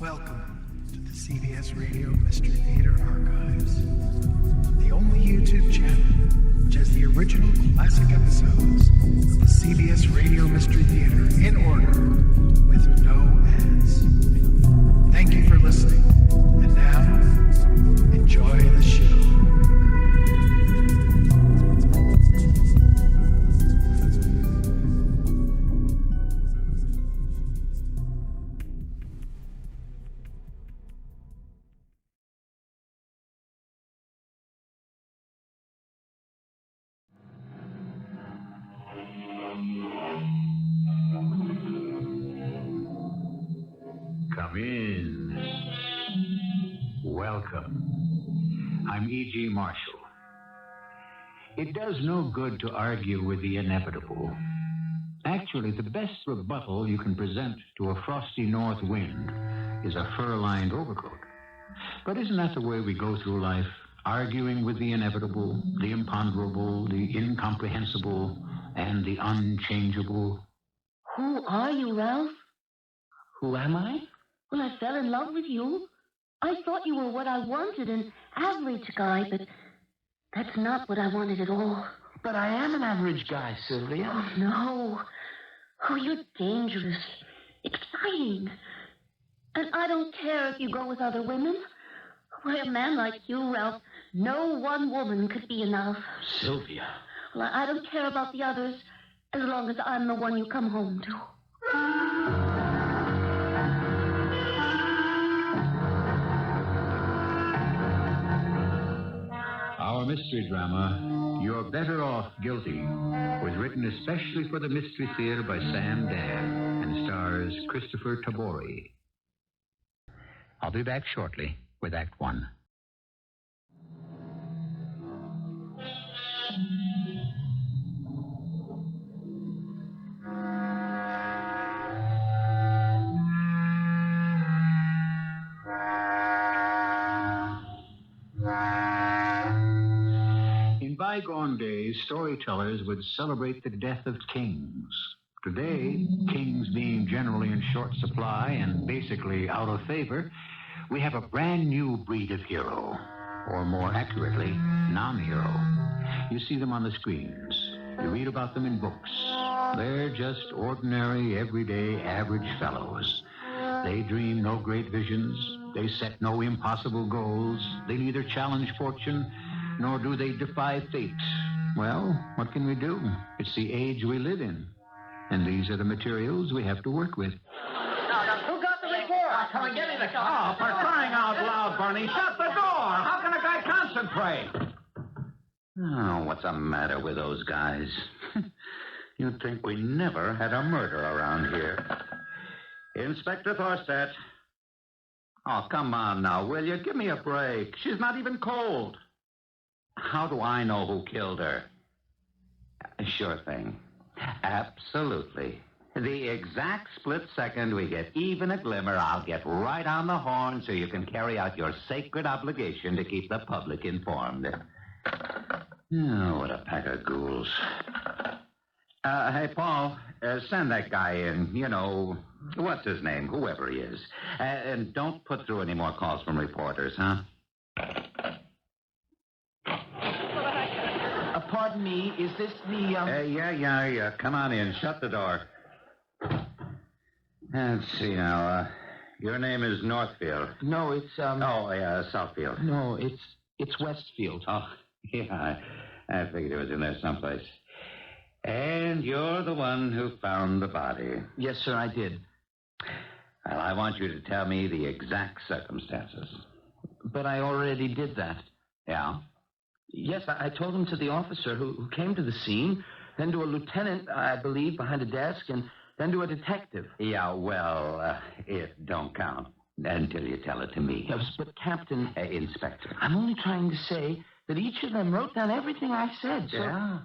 Welcome to the CBS Radio Mystery Theater Archives, the only YouTube channel which has the original classic episodes of the CBS Radio Mystery Theater in order with no ads. Thank you for listening, and now, enjoy the show. Come in. Welcome. I'm E.G. Marshall. It does no good to argue with the inevitable. Actually, the best rebuttal you can present to a frosty north wind is a fur-lined overcoat. But isn't that the way we go through life, arguing with the inevitable, the imponderable, the incomprehensible, and the unchangeable? Who are you, Ralph? Who am I? Well, I fell in love with you. I thought you were what I wanted, an average guy, but that's not what I wanted at all. But I am an average guy, Sylvia. Oh, no. Oh, you're dangerous, exciting. And I don't care if you go with other women. Why, a man like you, Ralph, no one woman could be enough. Sylvia. Well, I don't care about the others as long as I'm the one you come home to. Our mystery drama, You're Better Off Guilty, was written especially for the Mystery Theater by Dann and stars Kristoffer Tabori. I'll be back shortly with Act One. In bygone days, storytellers would celebrate the death of kings. Today, kings being generally in short supply and basically out of favor, we have a brand new breed of hero, or more accurately, non-hero. You see them on the screens. You read about them in books. They're just ordinary, everyday, average fellows. They dream no great visions. They set no impossible goals. They neither challenge fortune, nor do they defy fate. Well, what can we do? It's the age we live in. And these are the materials we have to work with. Who got the report? Come and get me the car. Oh, for crying out loud, Bernie, shut the door. How can a guy concentrate? Oh, what's the matter with those guys? You'd think we never had a murder around here. Inspector Thorstad. Oh, come on now, will you? Give me a break. She's not even cold. How do I know who killed her? Sure thing. Absolutely. The exact split second we get even a glimmer, I'll get right on the horn so you can carry out your sacred obligation to keep the public informed. Oh, what a pack of ghouls. Hey, Paul, send that guy in. You know, what's his name? Whoever he is. And don't put through any more calls from reporters, huh? Pardon me, is this the, Yeah. Come on in. Shut the door. Let's see now. Your name is Northfield. No, it's, Oh, yeah, Southfield. No, it's Westfield. Oh, yeah. I figured it was in there someplace. And you're the one who found the body. Yes, sir, I did. Well, I want you to tell me the exact circumstances. But I already did that. Yeah? Yes, I told him to the officer who came to the scene, then to a lieutenant, I believe, behind a desk, and then to a detective. Yeah, well, it don't count until you tell it to me. Yes, but Captain... Inspector. I'm only trying to say that each of them wrote down everything I said, so... Yeah.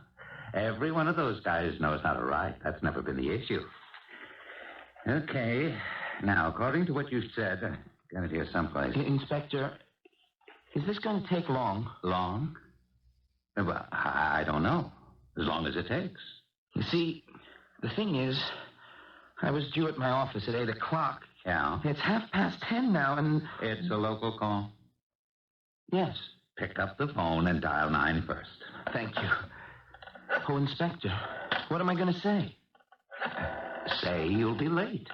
Every one of those guys knows how to write. That's never been the issue. Okay. Now, according to what you said, I got it here someplace. Inspector, is this going to take long? Long? Well, I don't know. As long as it takes. You see, the thing is, I was due at my office at 8 o'clock, Yeah? It's 10:30 now, and... It's a local call. Yes. Pick up the phone and dial 9 first. Thank you. Oh, Inspector, what am I going to say? Say you'll be late.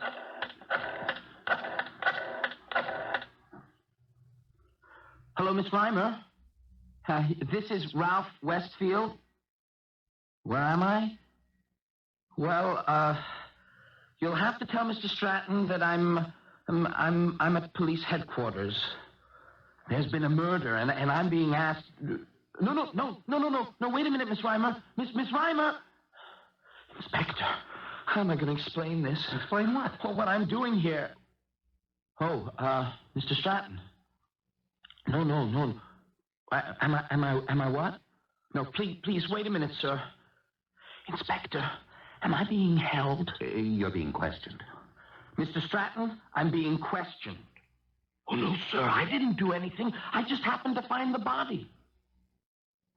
Hello, Miss Reimer. This is Ralph Westfield. Where am I? Well, you'll have to tell Mr. Stratton that I'm at police headquarters. There's been a murder, and I'm being asked... No, wait a minute, Miss Reimer. Miss Reimer! Inspector, how am I going to explain this? Explain what? Oh, what I'm doing here. Oh, Mr. Stratton. No. Am I what? No, please, wait a minute, sir. Inspector, am I being held? You're being questioned. Mr. Stratton, I'm being questioned. Oh, no, sir, I didn't do anything. I just happened to find the body.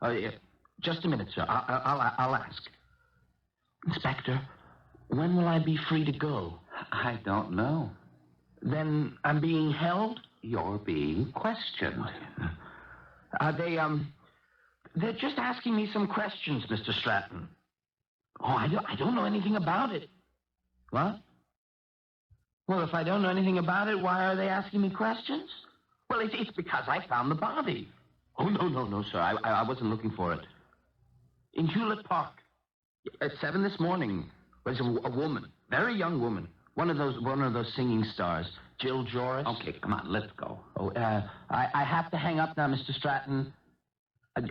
Yeah. Just a minute, sir. I'll ask. Inspector, when will I be free to go? I don't know. Then I'm being held? You're being questioned. They're just asking me some questions, Mr. Stratton. Oh, I don't know anything about it. What? Well, if I don't know anything about it, why are they asking me questions? Well, it's because I found the body. Oh, no, sir. I wasn't looking for it. In Hewlett Park. At 7 this morning was a woman, very young woman, one of those singing stars, Jill Joris. Okay, come on, let's go. Oh, I have to hang up now, Mr. Stratton.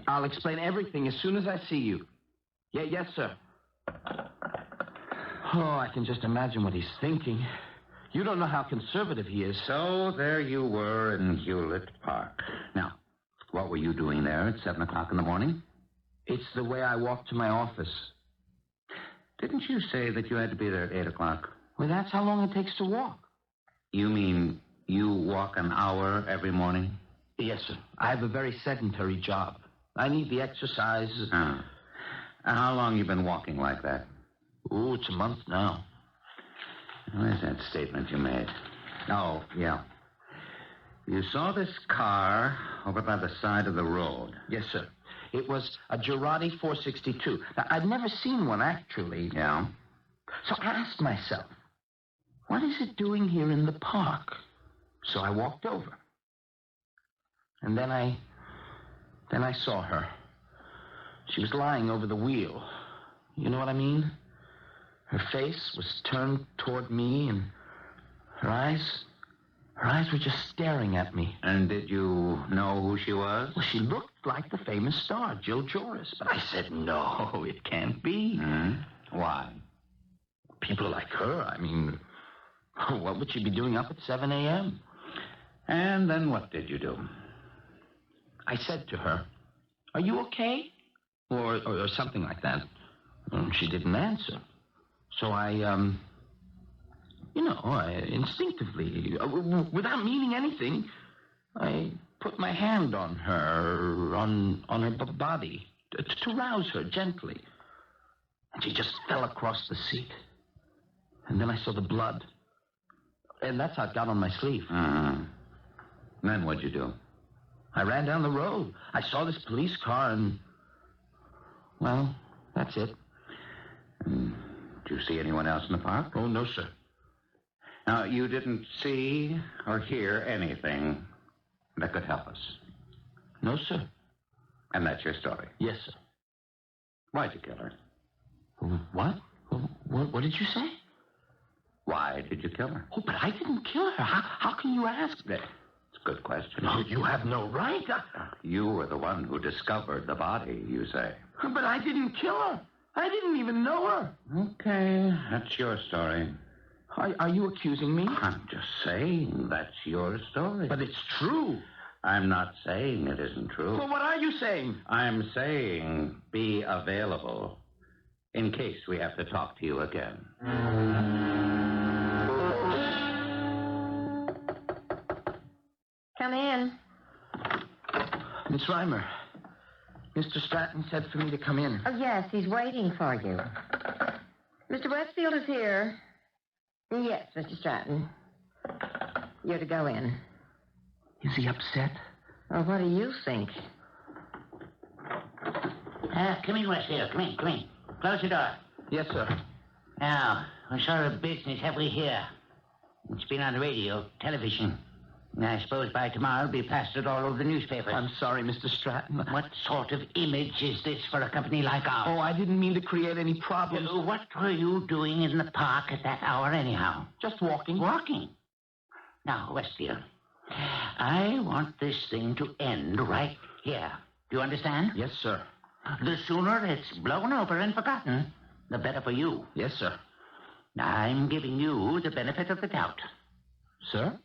I'll explain everything as soon as I see you. Yes, sir. Oh, I can just imagine what he's thinking. You don't know how conservative he is. So there you were in Hewlett Park. Now, what were you doing there at 7 o'clock in the morning? It's the way I walk to my office. Didn't you say that you had to be there at 8 o'clock? Well, that's how long it takes to walk. You mean you walk an hour every morning? Yes, sir. I have a very sedentary job. I need the exercise. And how long you been walking like that? Oh, it's a month now. Where's that statement you made? Oh, yeah. You saw this car over by the side of the road. Yes, sir. It was a Girardi 462. Now, I'd never seen one, actually. Yeah? So I asked myself, what is it doing here in the park? So I walked over. And then I saw her. She was lying over the wheel. You know what I mean? Her face was turned toward me, and her eyes were just staring at me. And did you know who she was? Well, she looked like the famous star, Jill Joris. But I said, no, it can't be. Why? People like her, I mean, what would she be doing up at 7 a.m.? And then what did you do? I said to her, are you okay? Or something like that. She didn't answer. So I instinctively, without meaning anything, I put my hand on her, on her body, to rouse her gently. And she just fell across the seat. And then I saw the blood. And that's how it got on my sleeve. Then what'd you do? I ran down the road. I saw this police car and... Well, that's it. Did you see anyone else in the park? Oh, no, sir. Now, you didn't see or hear anything that could help us? No, sir. And that's your story? Yes, sir. Why'd you kill her? What? What did you say? Why did you kill her? Oh, but I didn't kill her. How can you ask that? It's a good question. No, you have no right. You were the one who discovered the body, you say. But I didn't kill her. I didn't even know her. Okay, that's your story. Are you accusing me? I'm just saying that's your story. But it's true. I'm not saying it isn't true. Well, what are you saying? I'm saying be available in case we have to talk to you again. Come in. Miss Reimer, Mr. Stratton said for me to come in. Oh, yes, he's waiting for you. Mr. Westfield is here. Yes, Mr. Stratton. You're to go in. Is he upset? Well, what do you think? Come in, Westfield. Come in. Close the door. Yes, sir. Now, what sort of business have we here? It's been on the radio, television. And I suppose by tomorrow it'll be plastered all over the newspapers. I'm sorry, Mr. Stratton. What sort of image is this for a company like ours? Oh, I didn't mean to create any problems. What were you doing in the park at that hour anyhow? Just walking. Walking? Now, Westfield, I want this thing to end right here. Do you understand? Yes, sir. The sooner it's blown over and forgotten, the better for you. Yes, sir. I'm giving you the benefit of the doubt. Sir?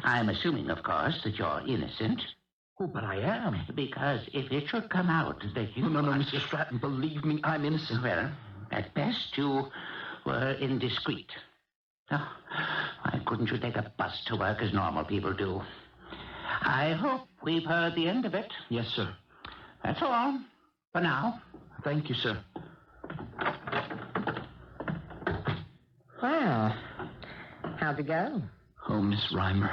I'm assuming, of course, that you're innocent. Oh, but I am. Because if it should come out that you... No, Mr. Stratton, believe me, I'm innocent. Well, at best, you were indiscreet. Oh, why couldn't you take a bus to work as normal people do? I hope we've heard the end of it. Yes, sir. That's all. For now. Thank you, sir. Well, how'd it go? Oh, Miss Reimer.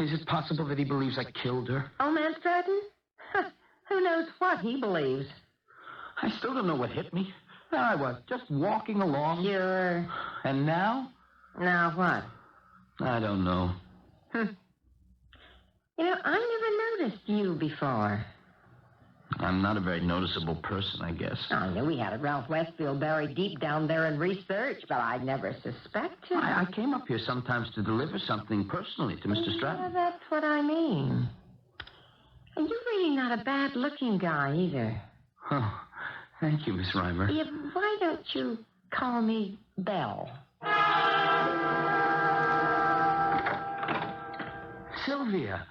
Is it possible that he believes I killed her? Oh, man, Stratton? Who knows what he believes? I still don't know what hit me. There I was, just walking along. Sure. And now? Now what? I don't know. You know, I never noticed you before. I'm not a very noticeable person, I guess. I knew we had a Ralph Westfield buried deep down there in research, but I'd never suspected. I came up here sometimes to deliver something personally to Mr. Stratton. Yeah, that's what I mean. And you're really not a bad-looking guy, either. Oh, thank you, Miss Reimer. Yeah, why don't you call me Belle? Sylvia.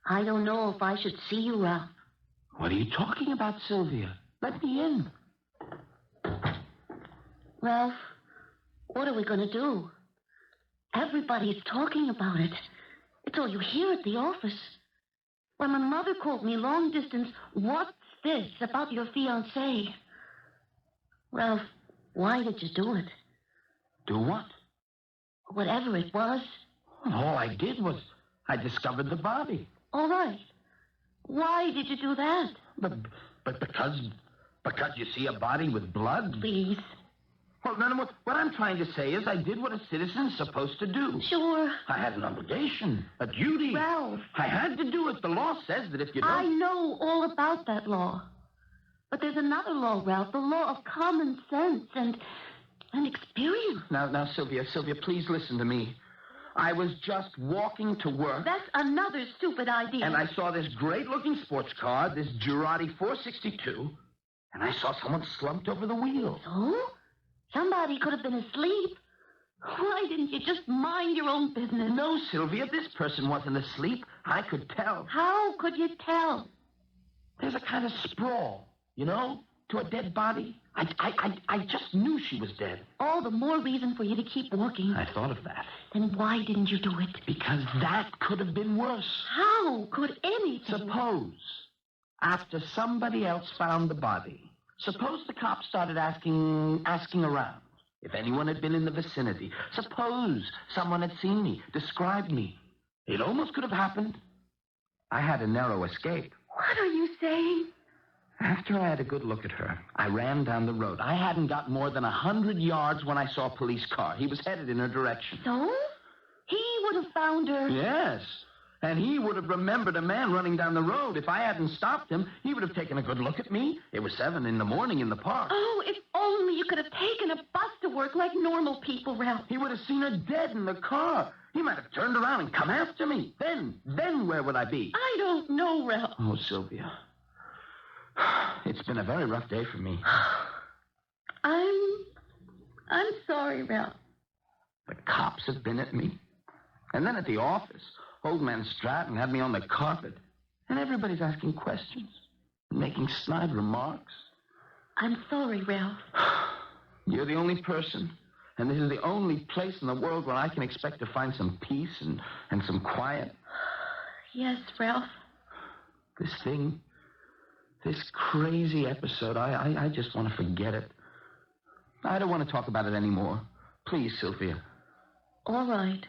I don't know if I should see you, Ralph. What are you talking about, Sylvia? Let me in. Ralph, what are we going to do? Everybody's talking about it. It's all you hear at the office. When my mother called me long distance, what's this about your fiancé? Ralph, why did you do it? Do what? Whatever it was. All I did was I discovered the body. All right. Why did you do that? But because you see a body with blood? Please. Well, no, what I'm trying to say is I did what a citizen's supposed to do. Sure. I had an obligation, a duty. Ralph. I had to do it. The law says that if you don't... I know all about that law. But there's another law, Ralph, the law of common sense and experience. Now, Sylvia, please listen to me. I was just walking to work. That's another stupid idea. And I saw this great-looking sports car, this Girardi 462, and I saw someone slumped over the wheel. So? Somebody could have been asleep. Why didn't you just mind your own business? No, Sylvia, this person wasn't asleep. I could tell. How could you tell? There's a kind of sprawl, you know, to a dead body. I just knew she was dead. All the more reason for you to keep walking. I thought of that. Then why didn't you do it? Because that could have been worse. How could anything? Suppose, after somebody else found the body, suppose the cops started asking around if anyone had been in the vicinity. Suppose someone had seen me, described me. It almost could have happened. I had a narrow escape. What are you saying? After I had a good look at her, I ran down the road. I hadn't got more than 100 yards when I saw a police car. He was headed in her direction. So? He would have found her. Yes. And he would have remembered a man running down the road. If I hadn't stopped him, he would have taken a good look at me. It was 7 in the morning in the park. Oh, if only you could have taken a bus to work like normal people, Ralph. He would have seen her dead in the car. He might have turned around and come after me. Then where would I be? I don't know, Ralph. Oh, Sylvia. It's been a very rough day for me. I'm sorry, Ralph. The cops have been at me. And then at the office, old man Stratton had me on the carpet. And everybody's asking questions, making snide remarks. I'm sorry, Ralph. You're the only person, and this is the only place in the world where I can expect to find some peace and some quiet. Yes, Ralph. This crazy episode, I just want to forget it. I don't want to talk about it anymore. Please, Sylvia. All right.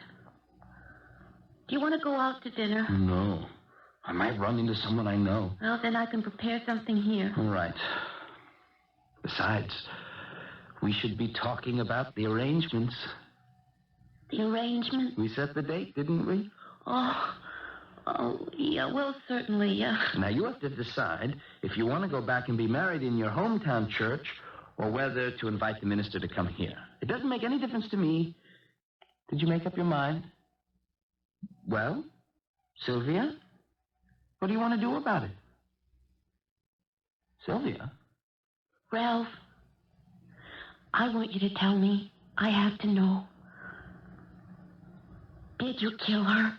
Do you want to go out to dinner? No. I might run into someone I know. Well, then I can prepare something here. All right. Besides, we should be talking about the arrangements. The arrangement? We set the date, didn't we? Oh, yeah, well, certainly, yeah. Now, you have to decide if you want to go back and be married in your hometown church or whether to invite the minister to come here. It doesn't make any difference to me. Did you make up your mind? Well, Sylvia, what do you want to do about it? Sylvia? Ralph, I want you to tell me. I have to know. Did you kill her?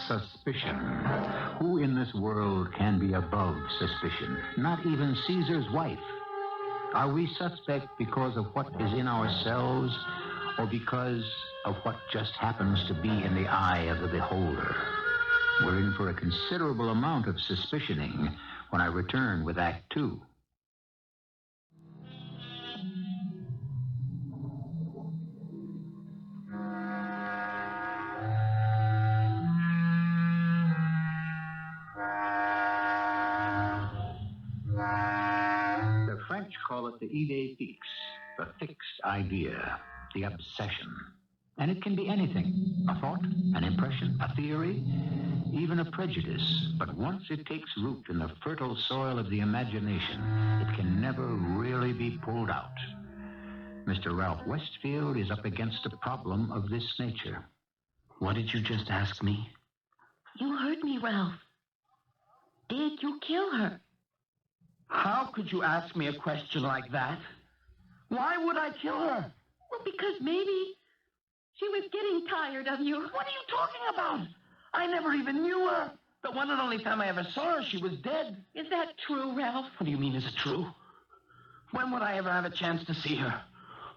Suspicion. Who in this world can be above suspicion? Not even Caesar's wife. Are we suspect because of what is in ourselves or because of what just happens to be in the eye of the beholder? We're in for a considerable amount of suspicioning when I return with Act Two. Call it the idée fixe, the fixed idea, the obsession. And it can be anything, a thought, an impression, a theory, even a prejudice. But once it takes root in the fertile soil of the imagination, it can never really be pulled out. Mr. Ralph Westfield is up against a problem of this nature. What did you just ask me? You heard me, Ralph. Did you kill her? How could you ask me a question like that? Why would I kill her? Well, because maybe she was getting tired of you. What are you talking about? I never even knew her. The one and only time I ever saw her, she was dead. Is that true, Ralph? What do you mean, is it true? When would I ever have a chance to see her?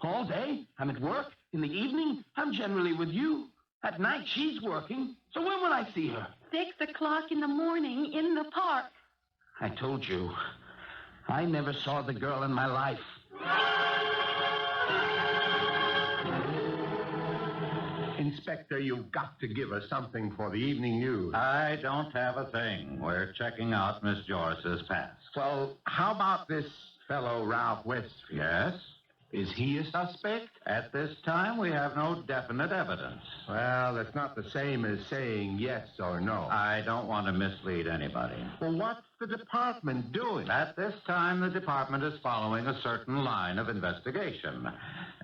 All day? I'm at work. In the evening, I'm generally with you. At night, she's working. So when will I see her? 6 o'clock in the morning in the park. I told you. I never saw the girl in my life. Inspector, you've got to give us something for the evening news. I don't have a thing. We're checking out Miss Joyce's past. Well, how about this fellow Ralph Westfield? Yes? Is he a suspect? At this time, we have no definite evidence. Well, that's not the same as saying yes or no. I don't want to mislead anybody. Well, what's the department doing? At this time, the department is following a certain line of investigation.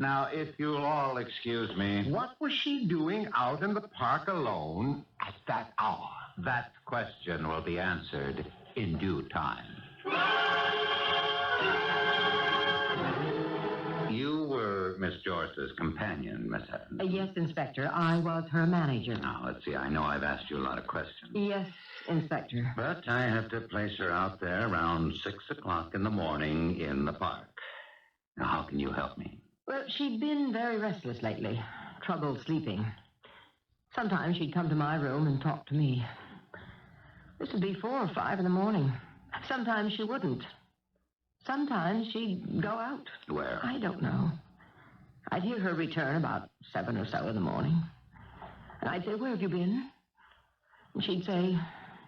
Now, if you'll all excuse me... What was she doing out in the park alone at that hour? That question will be answered in due time. You were Miss Joyce's companion, Miss Evans. Yes, Inspector. I was her manager. Now, let's see. I know I've asked you a lot of questions. Yes, Inspector. But I have to place her out there around 6 o'clock in the morning in the park. Now, how can you help me? Well, she'd been very restless lately. Trouble sleeping. Sometimes she'd come to my room and talk to me. This would be 4 or 5 in the morning. Sometimes she wouldn't. Sometimes she'd go out. Where? I don't know. I'd hear her return about 7 or so in the morning. And I'd say, "Where have you been?" And she'd say,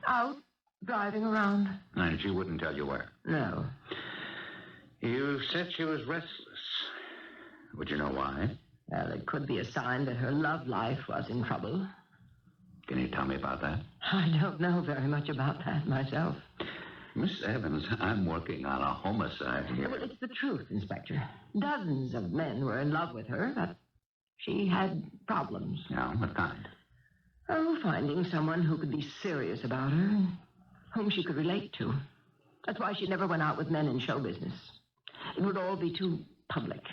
"Out, driving around." And she wouldn't tell you where? No. You said she was restless. Would you know why? Well, it could be a sign that her love life was in trouble. Can you tell me about that? I don't know very much about that myself. Miss Evans, I'm working on a homicide here. Well, it's the truth, Inspector. Dozens of men were in love with her, but she had problems. Yeah, what kind? Oh, finding someone who could be serious about her and whom she could relate to. That's why she never went out with men in show business. It would all be too public.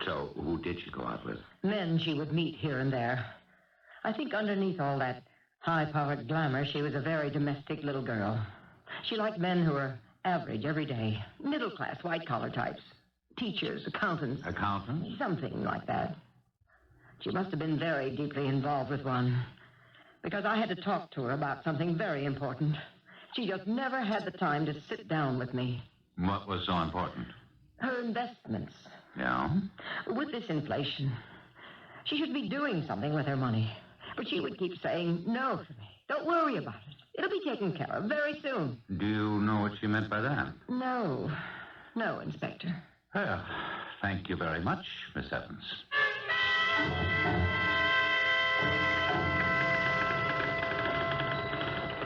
So, who did she go out with? Men she would meet here and there. I think underneath all that high-powered glamour, she was a very domestic little girl. She liked men who were average every day. Middle-class, white-collar types. Teachers, accountants. Accountants? Something like that. She must have been very deeply involved with one, because I had to talk to her about something very important. She just never had the time to sit down with me. What was so important? Her investments. Yeah? With this inflation, she should be doing something with her money. But she would keep saying no to me. Don't worry about it. It'll be taken care of very soon. Do you know what she meant by that? No. No, Inspector. Well, thank you very much, Miss Evans.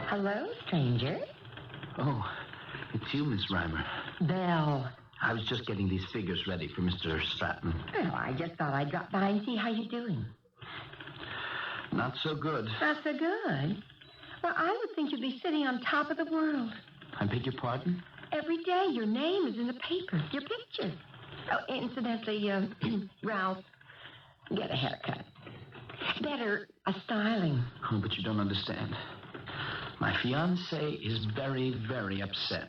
Hello, stranger. Oh, it's you, Miss Reimer. Belle. I was just getting these figures ready for Mr. Stratton. Well, I just thought I'd drop by and see how you're doing. Not so good. Not so good? Well, I would think you'd be sitting on top of the world. I beg your pardon? Every day your name is in the paper, your picture. Oh, incidentally, Ralph, get a haircut. Better, a styling. Oh, but you don't understand. My fiancée is very, very upset.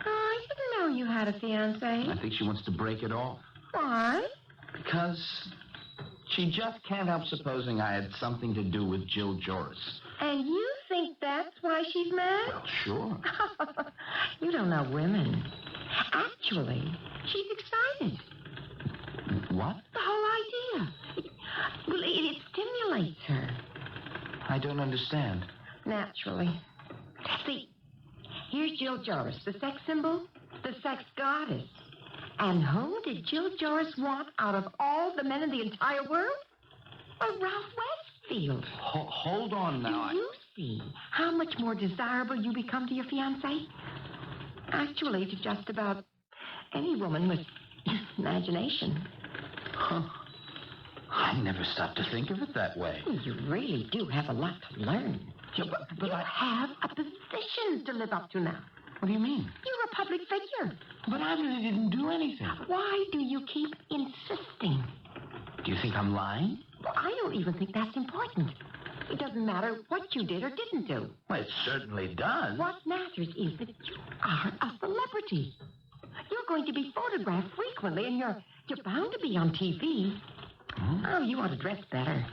Oh, I didn't know you had a fiancée. I think she wants to break it off. Why? Because she just can't help supposing I had something to do with Jill Joris. And you think that's why she's mad? Well, sure. You don't know women. Actually, she's excited. What? The whole idea. It stimulates her. I don't understand. Naturally. See, here's Jill Joris, the sex symbol, the sex goddess. And who did Jill Joris want out of all the men in the entire world? Well, Ralph Westfield. Hold on now. Do you see how much more desirable you become to your fiancé? Actually, to just about any woman with imagination. Huh. I never stopped to think of it that way. You really do have a lot to learn. Yeah, but you have a position to live up to now. What do you mean? You're a public figure. But I really didn't do anything. Why do you keep insisting? Do you think I'm lying? Well, I don't even think that's important. It doesn't matter what you did or didn't do. Well, it certainly does. What matters is that you are a celebrity. You're going to be photographed frequently, and you're bound to be on TV. Oh, you ought to dress better.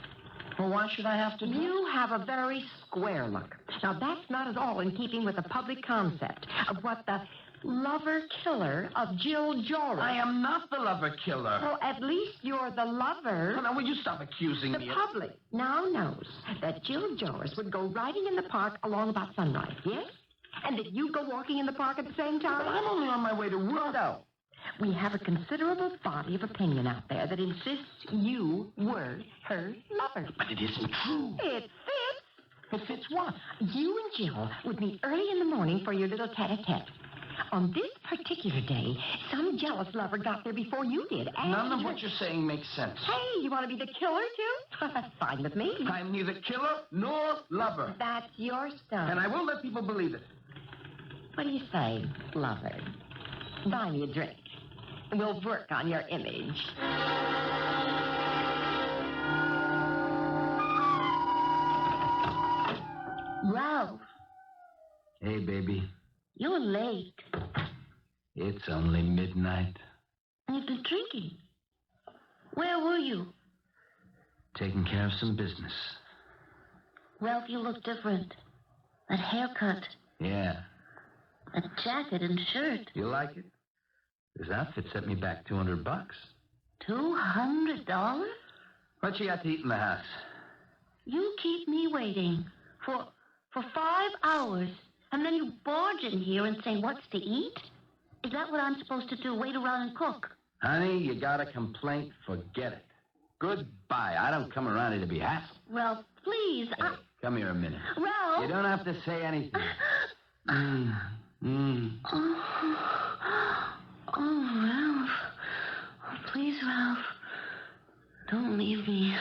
Well, why should I have to do You have a very square look. Now, that's not at all in keeping with the public concept of what the lover-killer of Jill Joris. I am not the lover-killer. Well, at least you're the lover. Well, now, will you stop accusing me? The public now knows that Jill Joris would go riding in the park along about sunrise, yes? And that you go walking in the park at the same time? But I'm only on my way to work. So, we have a considerable body of opinion out there that insists you were her lover. But it isn't true. It fits. It fits what? You and Jill would meet early in the morning for your little tete-a-tete. On this particular day, some jealous lover got there before you did. And None of what you're saying makes sense. Hey, you want to be the killer, too? That's fine with me. I'm neither killer nor lover. That's your stuff. And I won't let people believe it. What do you say, lover? Buy me a drink. And we'll work on your image. Ralph. Hey, baby. You're late. It's only midnight. You've been drinking. Where were you? Taking care of some business. Ralph, you look different. That haircut, Yeah. that jacket and shirt. You like it? This outfit set me back $200. $200? What you got to eat in the house? You keep me waiting for 5 hours, and then you barge in here and say, what's to eat? Is that what I'm supposed to do, wait around and cook? Honey, you got a complaint? Forget it. Goodbye. I don't come around here to be hassled. Ralph, please. Hey, come here a minute. Ralph! You don't have to say anything. Oh, Ralph. Oh, please, Ralph. Don't leave me.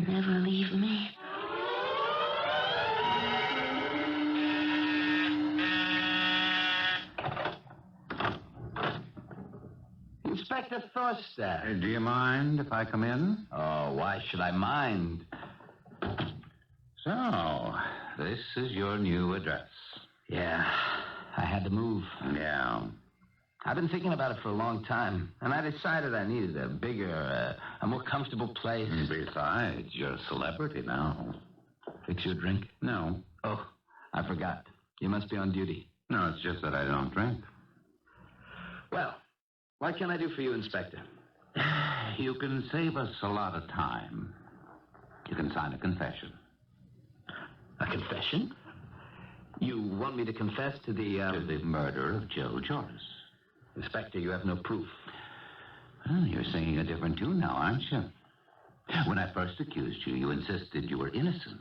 Never leave me. Inspector Thorstad. Do you mind if I come in? Oh, why should I mind? So, this is your new address. Yeah, I had to move. Yeah. I've been thinking about it for a long time, and I decided I needed a bigger, a more comfortable place. Besides, you're a celebrity now. Fix you a drink? No. Oh, I forgot. You must be on duty. No, it's just that I don't drink. Well, what can I do for you, Inspector? You can save us a lot of time. You can sign a confession. A confession? You want me to confess to the... To the murder of Joe Joris. Inspector, you have no proof. Well, you're singing a different tune now, aren't you? When I first accused you, you insisted you were innocent.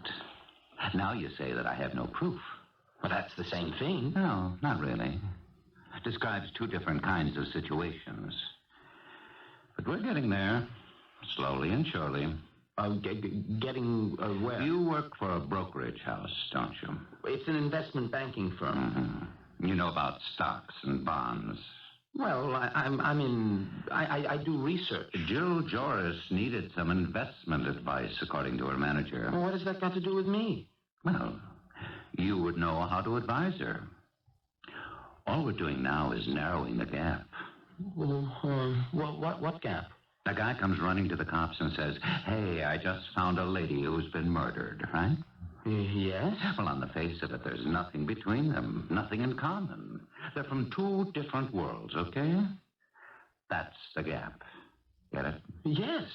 Now you say that I have no proof. Well, that's the same thing. No, not really. Describes two different kinds of situations. But we're getting there, slowly and surely. Getting where? You work for a brokerage house, don't you? It's an investment banking firm. You know about stocks and bonds. Well, I do research. Jill Joris needed some investment advice, according to her manager. Well, what has that got to do with me? Well, you would know how to advise her. All we're doing now is narrowing the gap. What gap? A guy comes running to the cops and says, "Hey, I just found a lady who's been murdered," right? Yes? Well, on the face of it, there's nothing between them, nothing in common. They're from two different worlds, okay? That's the gap. Get it? Yes.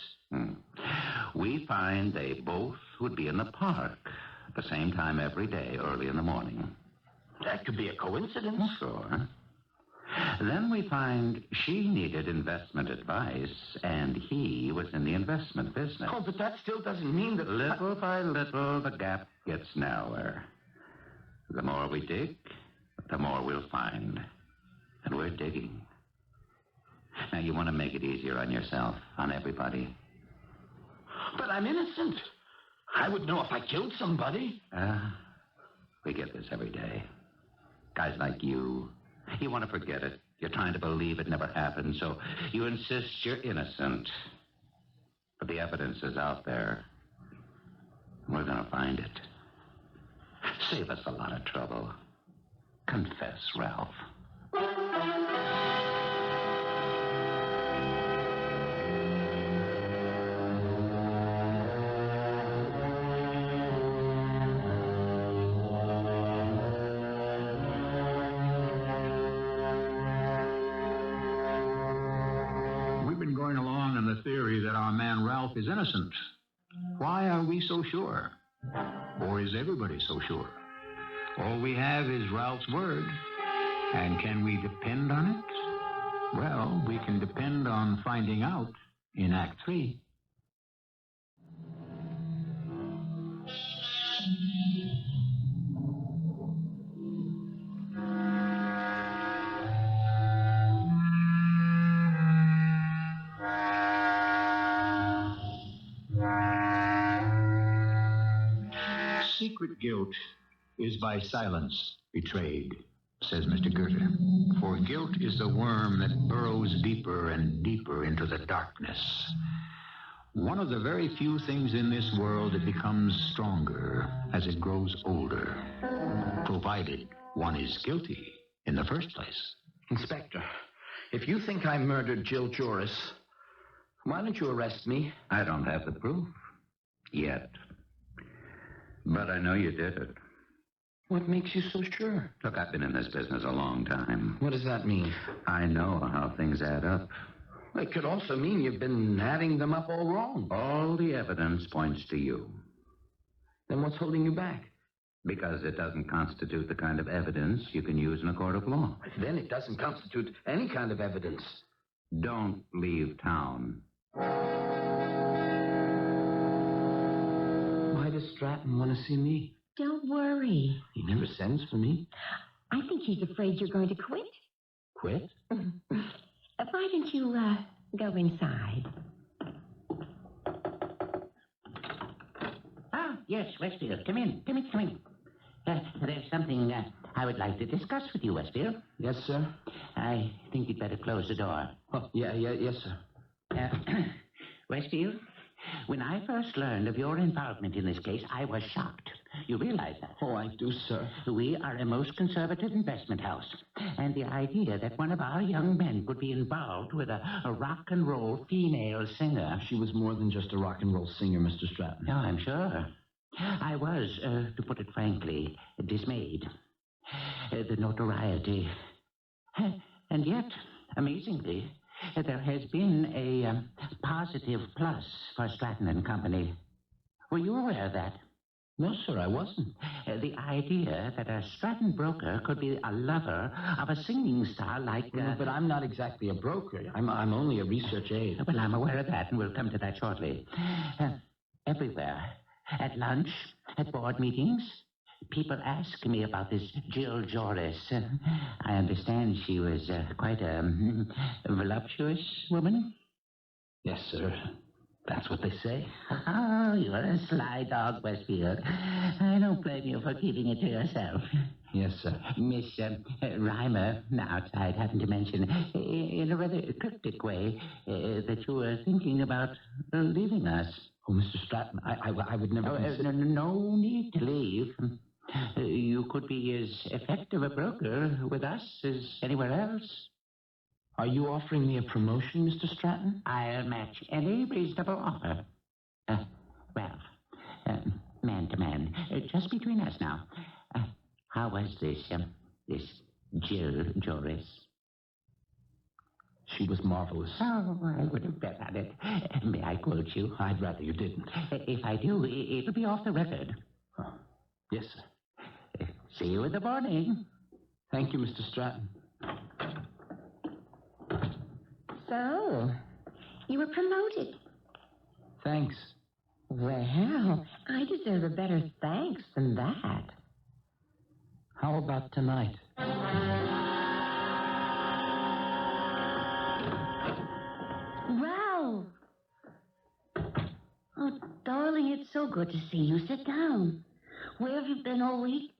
We find they both would be in the park at the same time every day, early in the morning. That could be a coincidence. Sure. Then we find she needed investment advice, and he was in the investment business. Oh, but that still doesn't mean that... Little by little, the gap gets narrower. The more we dig, the more we'll find. And we're digging. Now, you want to make it easier on yourself, on everybody. But I'm innocent. I would know if I killed somebody. We get this every day. Guys like you want to forget it. You're trying to believe it never happened, so you insist you're innocent. But the evidence is out there. We're going to find it. Save us a lot of trouble. Confess, Ralph. Is innocent. Why are we so sure? Or is everybody so sure? All we have is Ralph's word. And can we depend on it? Well, we can depend on finding out in Act 3. Secret guilt is by silence betrayed, says Mr. Goethe. For guilt is the worm that burrows deeper and deeper into the darkness. One of the very few things in this world that becomes stronger as it grows older, provided one is guilty in the first place. Inspector, if you think I murdered Jill Joris, why don't you arrest me? I don't have the proof. Yet. But I know you did it. What makes you so sure? Look, I've been in this business a long time. What does that mean? I know how things add up. It could also mean you've been adding them up all wrong. All the evidence points to you. Then what's holding you back? Because it doesn't constitute the kind of evidence you can use in a court of law. Then it doesn't constitute any kind of evidence. Don't leave town. Why does Stratton want to see me? Don't worry. He never sends for me. I think he's afraid you're going to quit. Quit? Why don't you, go inside? Ah, yes, Westfield. Come in. There's something I would like to discuss with you, Westfield. Yes, sir? I think you'd better close the door. Oh, yes, sir. Westfield, when I first learned of your involvement in this case, I was shocked. You realize that? Oh, I do, sir. We are a most conservative investment house. And the idea that one of our young men could be involved with a rock and roll female singer. She was more than just a rock and roll singer, Mr. Stratton. No, I'm sure. I was, to put it frankly, dismayed. The notoriety. And yet, amazingly, there has been a positive plus for Stratton and Company. Were you aware of that? No, sir, I wasn't. The idea that a Stratton broker could be a lover of a singing star like... But I'm not exactly a broker. I'm only a research aide. Well, I'm aware of that, and we'll come to that shortly. Everywhere. At lunch, at board meetings, people ask me about this Jill Joris. I understand she was quite a voluptuous woman. Yes, sir. That's what they say. Oh, you're a sly dog, Westfield. I don't blame you for keeping it to yourself. Yes, sir. Miss Reimer, outside, happened to mention, in a rather cryptic way, that you were thinking about leaving us. Oh, Mr. Stratton, I would never... No need to leave. You could be as effective a broker with us as anywhere else. Are you offering me a promotion, Mr. Stratton? I'll match any reasonable offer. Ralph, man to man, just between us now. How was this Jill Joris? She was marvelous. Oh, I would have bet on it. May I quote you? I'd rather you didn't. If I do, it'll be off the record. Oh. Yes, sir. See you in the morning. Thank you, Mr. Stratton. So, you were promoted. Thanks. Well, I deserve a better thanks than that. How about tonight? Ralph! Oh, darling, it's so good to see you. Sit down. Where have you been all week?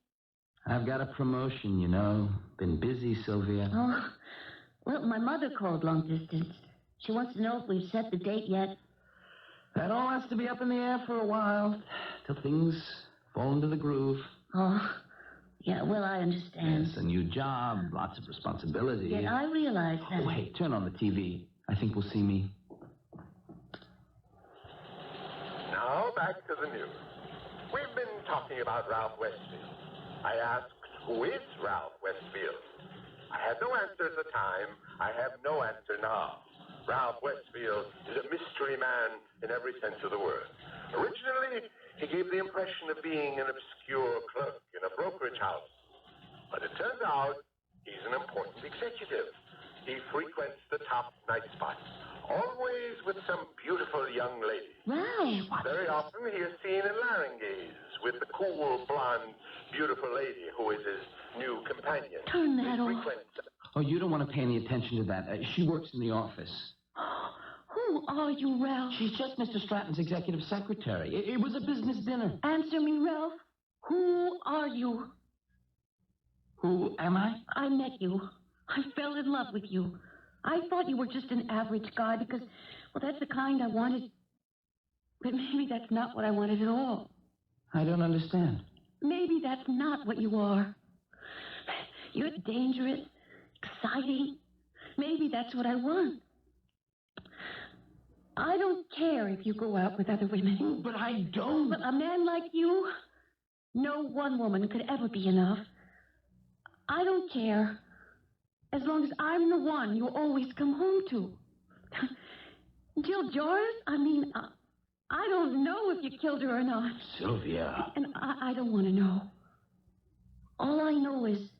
I've got a promotion, you know. Been busy, Sylvia. Oh, well, my mother called long distance. She wants to know if we've set the date yet. That all has to be up in the air for a while, till things fall into the groove. Oh, yeah, well, I understand. Yes, a new job, lots of responsibility. Yeah, I realize that. Oh, hey, turn on the TV. I think we'll see me. Now, back to the news. We've been talking about Ralph Westfield. I asked, who is Ralph Westfield? I had no answer at the time. I have no answer now. Ralph Westfield is a mystery man in every sense of the word. Originally, he gave the impression of being an obscure clerk in a brokerage house. But it turns out he's an important executive. He frequents the top night spots, always with some beautiful young lady. Ralph! Very often he is seen in Larangays with the cool, blonde, beautiful lady who is his new companion. Turn that off. Oh, you don't want to pay any attention to that. She works in the office. Who are you, Ralph? She's just Mr. Stratton's executive secretary. It was a business dinner. Answer me, Ralph. Who are you? Who am I? I met you. I fell in love with you. I thought you were just an average guy because, well, that's the kind I wanted. But maybe that's not what I wanted at all. I don't understand. Maybe that's not what you are. You're dangerous, exciting. Maybe that's what I want. I don't care if you go out with other women. But I don't. But a man like you, no one woman could ever be enough. I don't care. As long as I'm the one you always come home to. Jill Joris? I mean, I don't know if you killed her or not. Sylvia. And I don't want to know. All I know is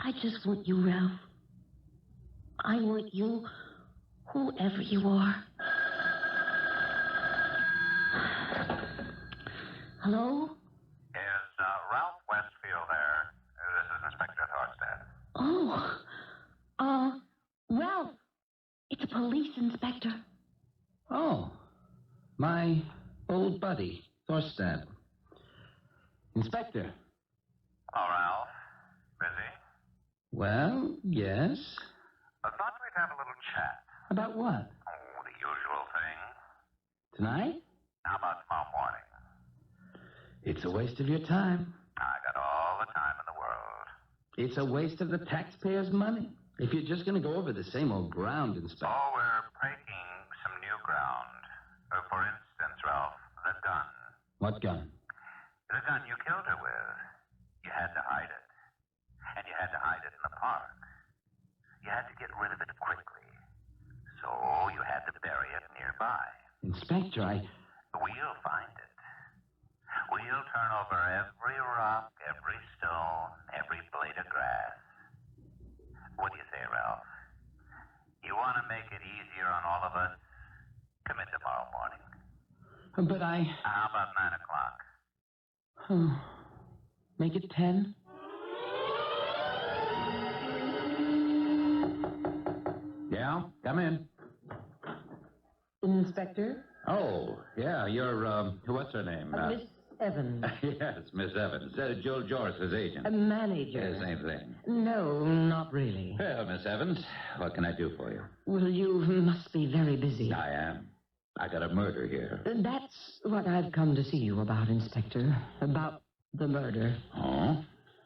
I just want you, Ralph. I want you, whoever you are. Hello? Is Ralph Westfield there? This is Inspector Thorstad. Oh, Ralph. It's a police inspector. Oh, my old buddy, Thorstad. Inspector. Oh, Ralph. Busy? Well, yes. I thought we'd have a little chat. About what? Oh, the usual thing. Tonight? How about tomorrow morning? It's a waste of your time. I got all the time in the world. It's a waste of the taxpayers' money. If you're just going to go over the same old ground, Inspector. Oh, we're breaking some new ground. For instance, Ralph, the gun. What gun? The gun you killed her with. You had to hide it. And you had to hide it in the park. You had to get rid of it quickly. So you had to bury it nearby. Inspector, We'll find it. We'll turn over every rock, every stone, every blade of grass. What do you say, Ralph? You want to make it easier on all of us? Come in tomorrow morning. But How about 9 o'clock? Oh, make it 10? Yeah, come in. Inspector? Oh, yeah, you're, what's her name? Miss Evans. Yes, Miss Evans. Jill Joris's agent. A manager. Yeah, same thing. No, not really. Well, Miss Evans, what can I do for you? Well, you must be very busy. I am. I got a murder here. That's what I've come to see you about, Inspector. About the murder. Oh?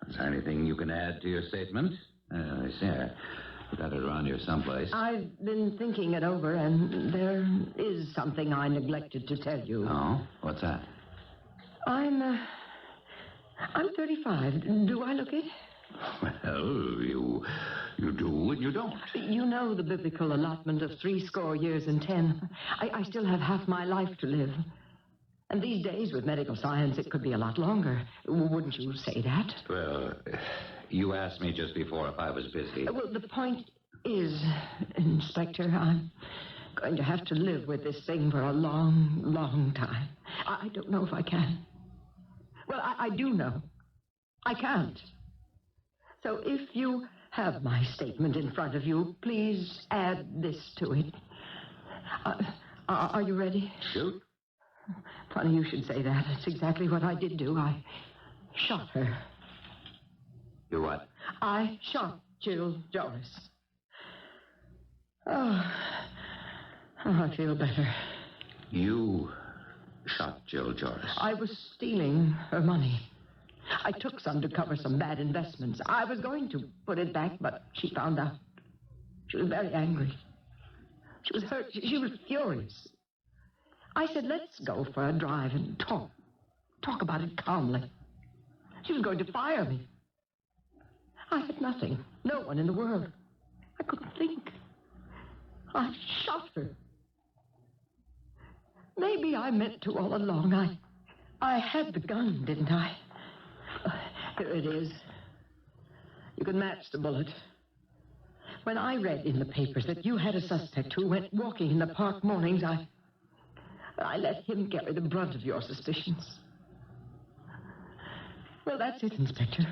Is there anything you can add to your statement? I see. I got it around here someplace. I've been thinking it over, and there is something I neglected to tell you. Oh? What's that? I'm 35. Do I look it? Well, you do and you don't. You know the biblical allotment of 70 years and 10. I still have half my life to live. And these days, with medical science, it could be a lot longer. Wouldn't you say that? Well, you asked me just before if I was busy. Well, the point is, Inspector, I'm going to have to live with this thing for a long, long time. I don't know if I can. Well, I do know. I can't. So if you have my statement in front of you, please add this to it. Are you ready? Shoot. Funny you should say that. It's exactly what I did do. I shot her. You what? I shot Jill Joris. Oh, I feel better. You shot Jill Joris. I was stealing her money. I took some to cover some bad investments. I was going to put it back, but she found out. She was very angry. She was hurt. She was furious. I said, let's go for a drive and talk. Talk about it calmly. She was going to fire me. I had nothing. No one in the world. I couldn't think. I shot her. Maybe I meant to all along. I had the gun, didn't I? Here it is. You can match the bullet. When I read in the papers that you had a suspect who went walking in the park mornings, I let him carry the brunt of your suspicions. Well, that's it, Inspector.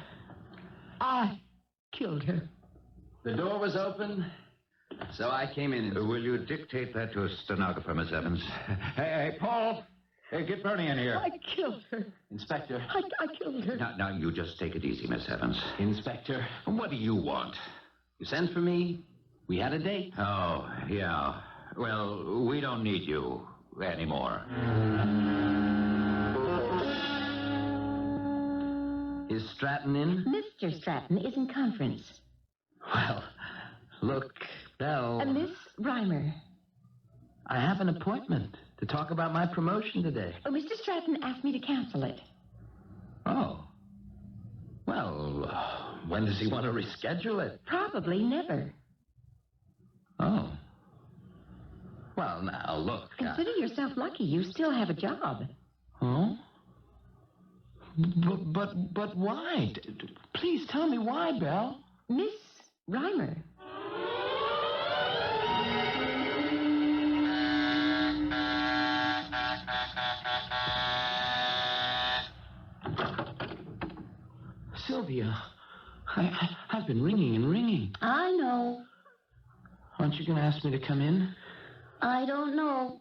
I killed her. The door was open, so I came in. Will you dictate that to a stenographer, Miss Evans? Hey, Paul. Hey, get Bernie in here. I killed her. Inspector. I killed her. Now, you just take it easy, Miss Evans. Inspector. What do you want? You sent for me. We had a date. Oh, yeah. Well, we don't need you anymore. Is Stratton in? Mr. Stratton is in conference. Well, look, Belle. Miss Reimer. I have an appointment to talk about my promotion today. Oh, Mr. Stratton asked me to cancel it. Oh. Well, when does he want to reschedule it? Probably never. Oh. Well, now, look. Consider yourself lucky. You still have a job. Oh? But why? Please tell me why, Belle. Miss Reimer. Sylvia, I've been ringing and ringing. I know. Aren't you going to ask me to come in? I don't know.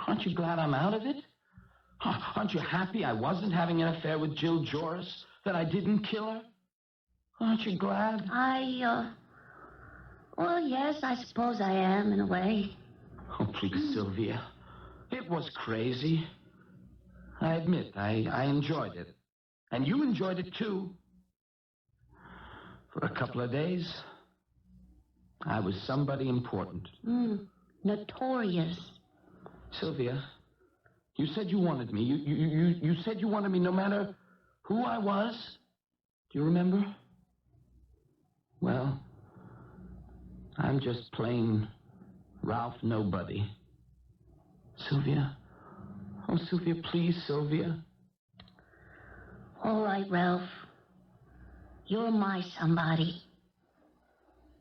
Aren't you glad I'm out of it? Aren't you happy I wasn't having an affair with Jill Joris? That I didn't kill her? Aren't you glad? Well, yes, I suppose I am, in a way. Oh, please, Sylvia. It was crazy. I admit, I enjoyed it. And you enjoyed it, too. For a couple of days, I was somebody important. Notorious. Sylvia, you said you wanted me. You said you wanted me no matter who I was. Do you remember? Well, I'm just plain Ralph Nobody. Sylvia? Oh, Sylvia, please, Sylvia. All right, Ralph. You're my somebody.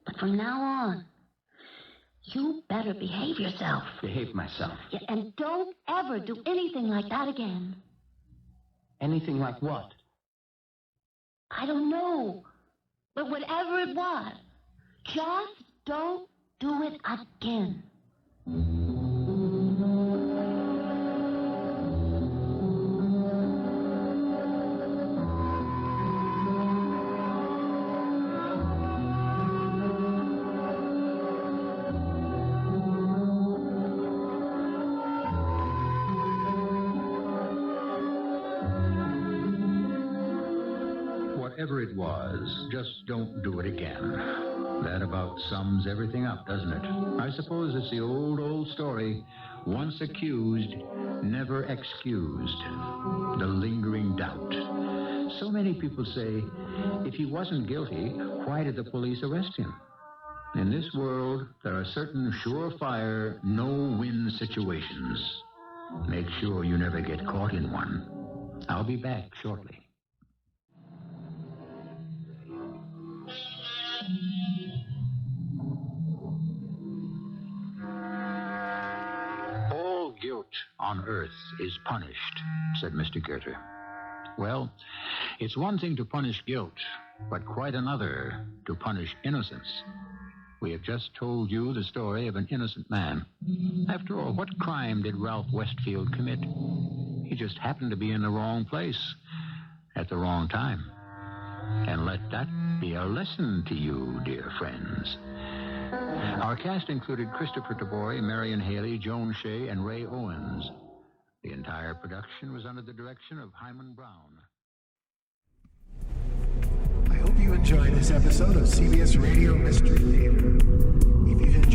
But from now on, you better behave yourself. Behave myself. Yeah, and don't ever do anything like that again. Anything like what? I don't know. But whatever it was, just don't do it again. Whatever it was, just don't do it again. That about sums everything up, doesn't it? I suppose it's the old story. Once accused, never excused. The lingering doubt. So many people say, if he wasn't guilty, why did the police arrest him? In this world, there are certain surefire, no-win situations. Make sure you never get caught in one. I'll be back shortly. All guilt on earth is punished, said Mr. Goethe. Well, it's one thing to punish guilt, but quite another to punish innocence. We have just told you the story of an innocent man. After all, what crime did Ralph Westfield commit? He just happened to be in the wrong place at the wrong time. And let that be a lesson to you, dear friends. Our cast included Kristoffer Tabori, Marian Haley, Joan, Shay, and Ray Owens. The entire production was under the direction of Hyman Brown. I hope you enjoyed this episode of CBS Radio Mystery Theater. If you've